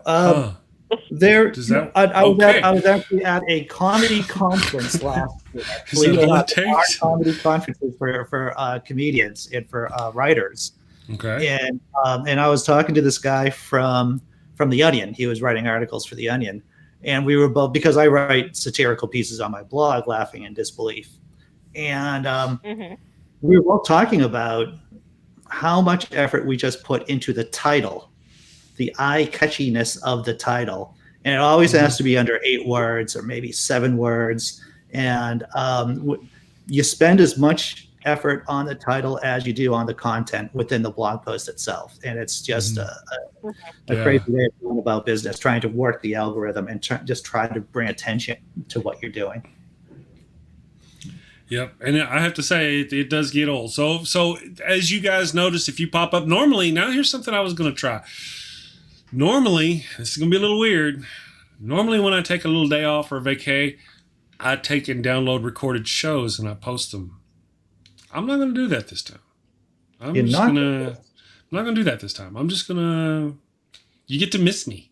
There, Does that I okay? was actually at a comedy conference last year. Is that all it There are takes? comedy conferences for comedians and for writers. Okay. And I was talking to this guy from The Onion. He was writing articles for The Onion, and we were both, because I write satirical pieces on my blog, Laughing in Disbelief, and we were both talking about how much effort we just put into the title, the eye catchiness of the title, and it always has to be under 8 words or maybe 7 words, and you spend as much effort on the title as you do on the content within the blog post itself, and it's just a crazy way of going about business, trying to work the algorithm and just try to bring attention to what you're doing. Yep, and I have to say it does get old. So as you guys notice, if you pop up normally, now here's something I was going to try. Normally, this is going to be a little weird. Normally, when I take a little day off or vacay, I take and download recorded shows and I post them. I'm not going to do that this time. I'm not going to do that this time. I'm just going to. You get to miss me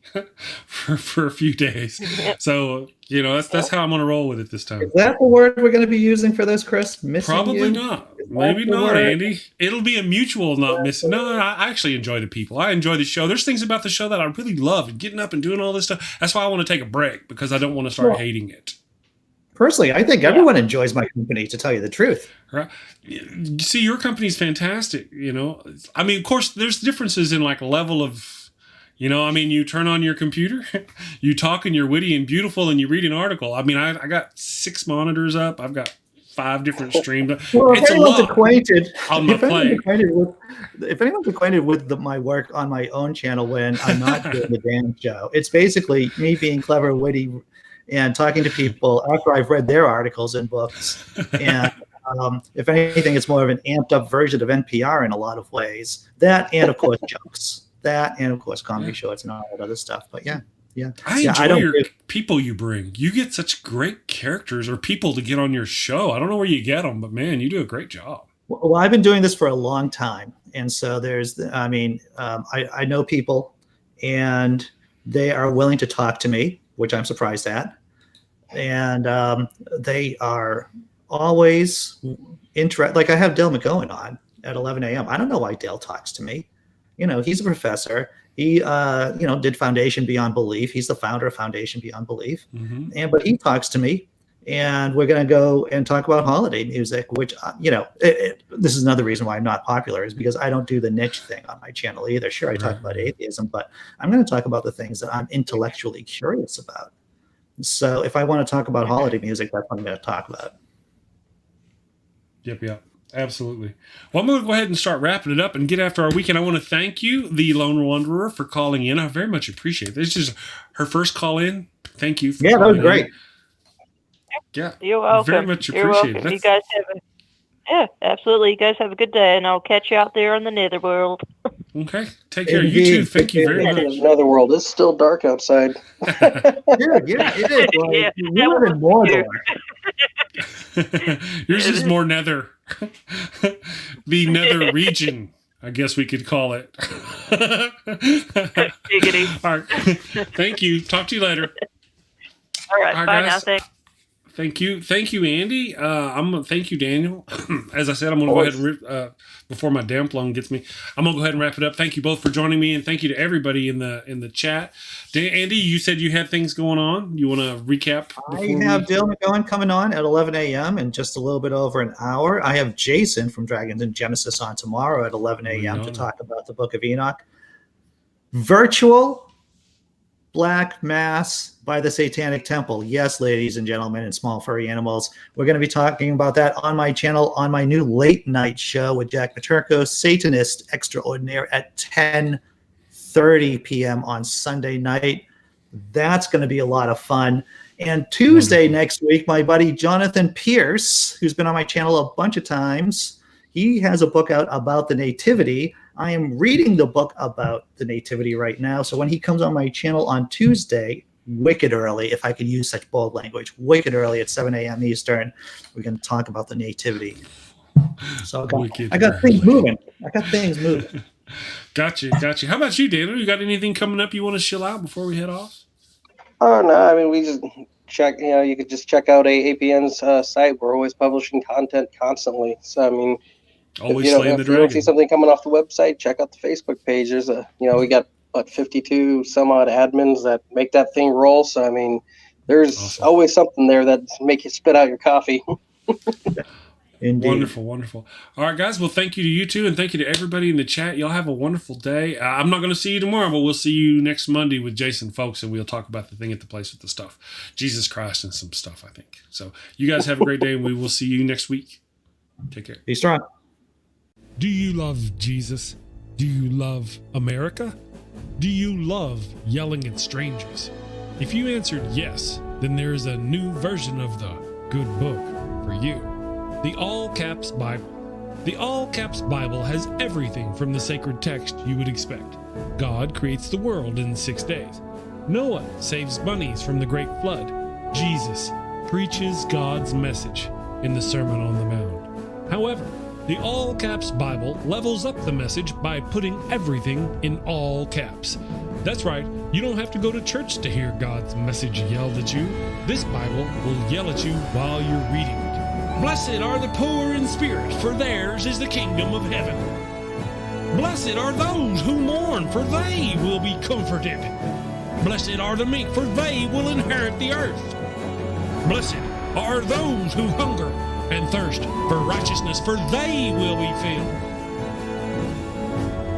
for a few days. So, that's how I'm going to roll with it this time. Is that the word we're going to be using for this, Chris? Missing Probably you? not. Maybe not, word? Andy. It'll be a mutual not missing. No, I actually enjoy the people. I enjoy the show. There's things about the show that I really love, and getting up and doing all this stuff. That's why I want to take a break, because I don't want to start hating it. Personally, I think everyone enjoys my company, to tell you the truth. Right. See, your company's fantastic. I mean, of course, there's differences in level of. You turn on your computer, you talk and you're witty and beautiful and you read an article. I mean, I got 6 monitors up. I've got 5 different streams. Well, it's a lot. If anyone's acquainted with my work on my own channel when I'm not doing the damn show, it's basically me being clever, witty, and talking to people after I've read their articles and books. And if anything, it's more of an amped up version of NPR in a lot of ways. That, and of course, jokes. That, and of course comedy shorts and all that other stuff. But I enjoy your people you bring. You get such great characters or people to get on your show. I don't know where you get them, but man, you do a great job. Well, I've been doing this for a long time, and so I know people, and they are willing to talk to me, which I'm surprised at, and they are always interested. Like, I have Dale McGowan on at 11 a.m. I don't know why Dale talks to me. He's a professor. He, did Foundation Beyond Belief. He's the founder of Foundation Beyond Belief. But he talks to me, and we're going to go and talk about holiday music, which, this is another reason why I'm not popular, is because I don't do the niche thing on my channel either. Sure, I talk about atheism, but I'm going to talk about the things that I'm intellectually curious about. So if I want to talk about holiday music, that's what I'm going to talk about. Yep. Absolutely. Well, I'm going to go ahead and start wrapping it up and get after our weekend. I want to thank you, the Lone Wanderer, for calling in. I very much appreciate it. This is her first call in. Thank you. That was great. Yeah. You're welcome. Very much You're appreciate welcome. it. You guys absolutely. You guys have a good day, and I'll catch you out there in the netherworld. Okay. Take care. You too. Thank you very much. Another world. It's still dark outside. It is. Well, you live in Mordor. Yours is more nether. The nether region, I guess we could call it. All right. Thank you. Talk to you later. All right. Bye guys. now. Thank you, Andy. I'm gonna thank you, Daniel. As I said, I'm gonna go ahead and before my damn lung gets me, I'm gonna go ahead and wrap it up. Thank you both for joining me, and thank you to everybody in the chat. Andy, you said you had things going on. You want to recap? I have Dale McGowan coming on at 11 a.m. in just a little bit over an hour. I have Jason from Dragons and Genesis on tomorrow at 11 a.m. to talk about the Book of Enoch. Virtual Black Mass by the Satanic Temple. Yes, ladies and gentlemen, and small furry animals. We're going to be talking about that on my channel on my new late night show with Jack Maturko, Satanist Extraordinaire, at 10:30 p.m. on Sunday night. That's going to be a lot of fun. And Tuesday next week, my buddy Jonathan Pierce, who's been on my channel a bunch of times, he has a book out about the Nativity. I am reading the book about the Nativity right now. So when he comes on my channel on Tuesday, wicked early, if I could use such bold language, wicked early at 7 a.m. Eastern, we're going to talk about the Nativity. So I got things moving. Gotcha. How about you, Daniel? You got anything coming up you want to chill out before we head off? Oh no, I mean we just check. You could just check out APN's site. We're always publishing content constantly. So I mean, Always slaying the if you don't dragon. see something coming off the website, check out the Facebook page. There's we got 52 some odd admins that make that thing roll. So I mean, there's always something there that make you spit out your coffee. Indeed. Wonderful. All right, guys. Well, thank you to you two, and thank you to everybody in the chat. Y'all have a wonderful day. I'm not going to see you tomorrow, but we'll see you next Monday with Jason, folks, and we'll talk about the thing at the place with the stuff. Jesus Christ and some stuff, I think. So you guys have a great day, and we will see you next week. Take care. Be strong. Do you love Jesus? Do you love America? Do you love yelling at strangers? If you answered yes, then there is a new version of the good book for you. The All Caps Bible. The All Caps Bible has everything from the sacred text you would expect. God creates the world in 6 days. Noah saves bunnies from the great flood. Jesus preaches God's message in the Sermon on the Mount. However, the All Caps Bible levels up the message by putting everything in all caps. That's right, you don't have to go to church to hear God's message yelled at you. This Bible will yell at you while you're reading it. Blessed are the poor in spirit, for theirs is the kingdom of heaven. Blessed are those who mourn, for they will be comforted. Blessed are the meek, for they will inherit the earth. Blessed are those who hunger and thirst for righteousness, for they will be filled.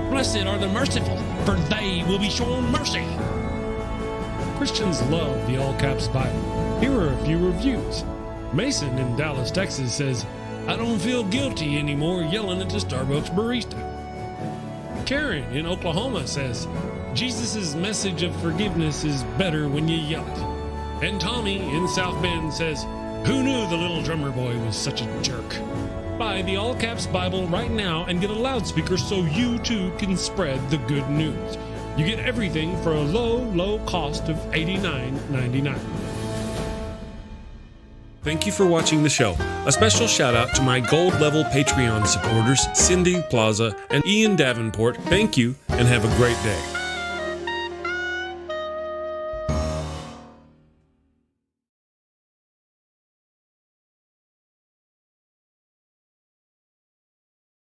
Blessed are the merciful, for they will be shown mercy. Christians love the All Caps Bible. Here are a few reviews. Mason in Dallas, Texas says, I don't feel guilty anymore yelling at the Starbucks barista. Karen in Oklahoma says, Jesus' message of forgiveness is better when you yell it. And Tommy in South Bend says, who knew the little drummer boy was such a jerk? Buy the All Caps Bible right now and get a loudspeaker so you too can spread the good news. You get everything for a low cost of $89.99. Thank you for watching the show. A special shout out to my gold level Patreon supporters, Cindy Plaza and Ian Davenport. Thank you and have a great day.